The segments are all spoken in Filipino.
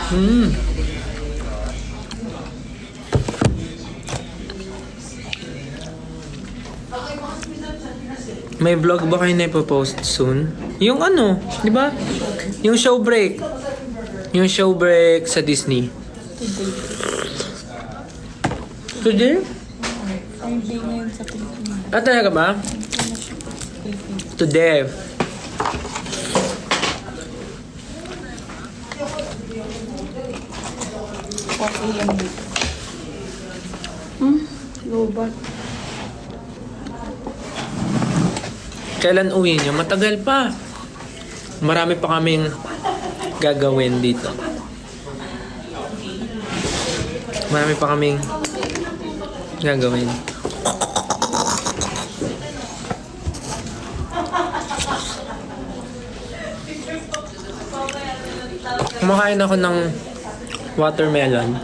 Hmm. May vlog ba kayo na ipopost soon? Yung ano, di ba? Yung show break. Yung show break sa Disney. Today? Friday ngayon sa Pilipinas. Ah, talaga ba? Today. Okay yan dito. Lobat. Kailan uwi niyo? Matagal pa. Marami pa kaming gagawin dito. Marami pa kaming gagawin. Kumakain ako ng watermelon.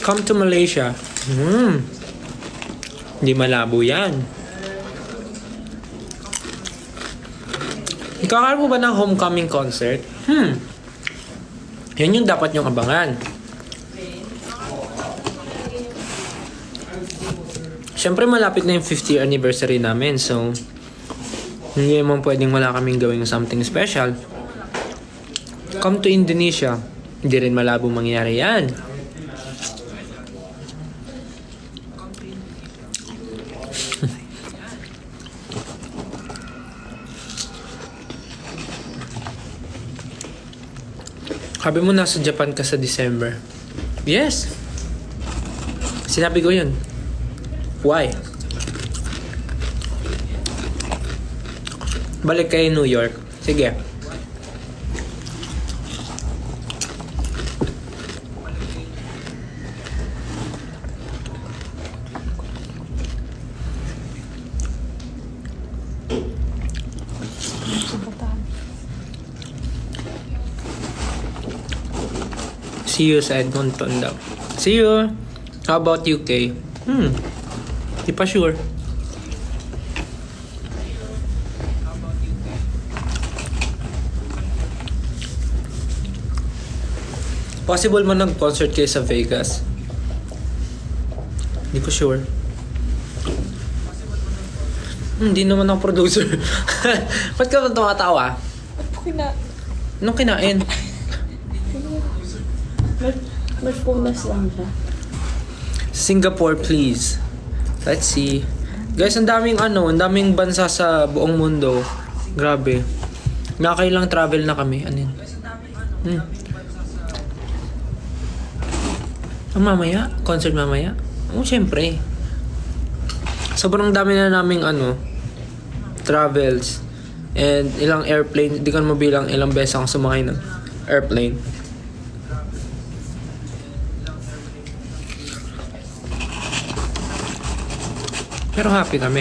Come to Malaysia. Hindi malabo yan. Ikakaroon mo ba ng homecoming concert? Yan yung dapat nyong abangan. Siyempre malapit na yung 50th anniversary namin. So, hindi naman pwedeng wala kaming gawing something special. Come to Indonesia. Hindi rin malabo mangyari yan. Sabi mo nasa Japan ka sa December. Yes. Sinabi ko yun. Why? Balik kayo New York. Sige. See you sa Edmonton daw. See you. How about UK? Di pa sure. Possible man nag-concert kayo sa Vegas? Hindi ko sure. Hindi naman ako producer. Ba't ka ba tumatawa? Anong kinain? Nagpunas lang siya. Singapore, please. Let's see. Guys, ang daming bansa sa buong mundo. Grabe. Nakakailang travel na kami. Ano yun? Mamaya? Concert mamaya? Syempre. Sobrang dami na naming travels. And ilang airplane. Hindi ko na mabilang ilang beses akong sumakay ng airplane. Pero happy kami.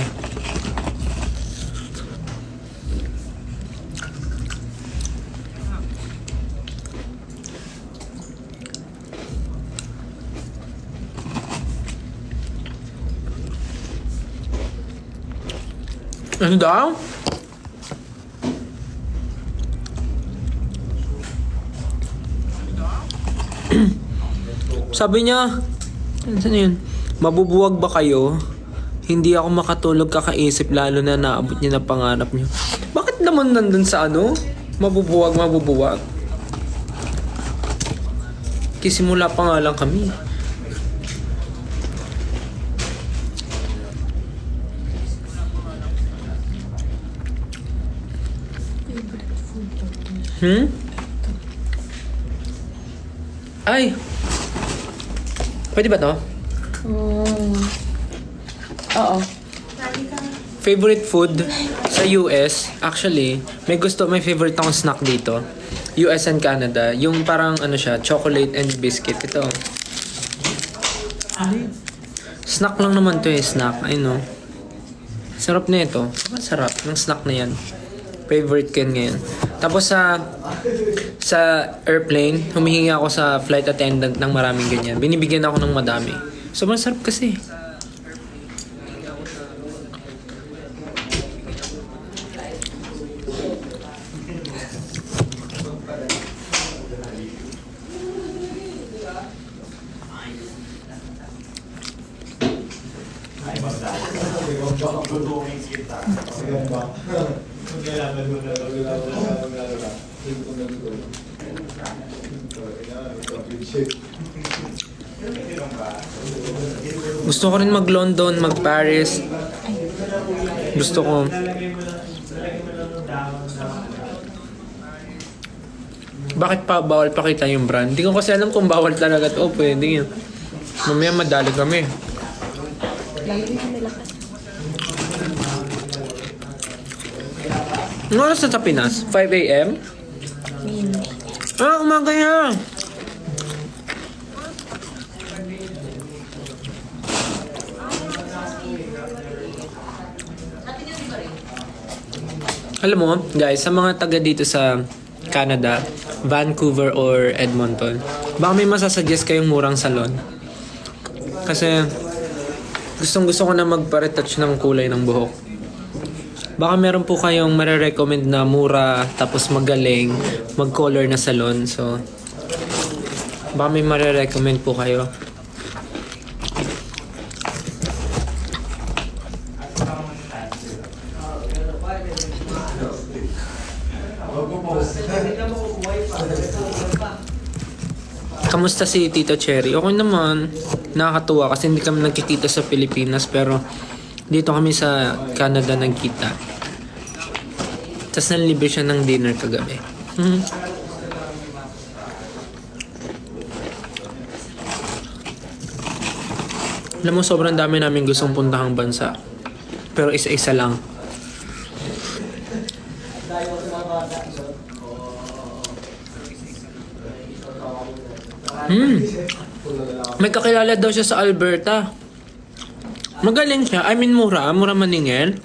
Ano daw? Sabi niya, saan yun? Mabubuwag ba kayo? Hindi ako makatulog kakaisip lalo na naabot niya na pangarap niyo. Bakit naman nandun sa Mabubuwag. Kisimula pa nga lang kami. Ay! Pwede ba to? Oo. Favorite food sa US, actually, may favorite akong snack dito. US and Canada. Yung parang ano siya, chocolate and biscuit. Ito. Snack lang naman to eh, snack. I know. Sarap na ito. Sarap ng snack na yan. Favorite ko yan ngayon. Tapos sa airplane, humihingi ako sa flight attendant ng maraming ganyan. Binibigyan ako ng madami. Sobrang sarap kasi. Gusto ko rin mag-London, mag-Paris. Gusto ko. Bakit pa bawal pakita yung brand? Hindi ko kasi alam kung bawal talaga ito. Pwede yun. Mamaya madali kami. Lalagay kami lakas. Ano oras na sa Pinas? 5 a.m.? Umaga yan! Alam mo, guys, sa mga taga dito sa Canada, Vancouver or Edmonton, baka may masasuggest kayong murang salon. Kasi gustong-gusto ko na magpa-retouch ng kulay ng buhok. Baka meron po kayong marirecommend na mura tapos magaling mag-color na salon. So, baka may marirecommend po kayo. Kamusta si Tito Cherry? Okay naman. Nakakatuwa kasi hindi kami nagkikita sa Pilipinas pero dito kami sa Canada nagkita. Tapos nanlibre siya ng dinner kagabi. Alam mo, sobrang dami namin gustong puntahang bansa. Pero isa-isa lang. May kakilala daw siya sa Alberta. Magaling siya. I mean, mura. Mura maningil.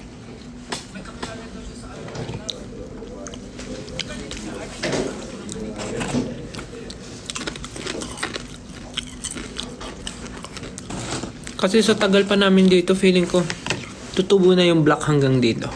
Kasi sa tagal pa namin dito, feeling ko tutubo na yung black hanggang dito.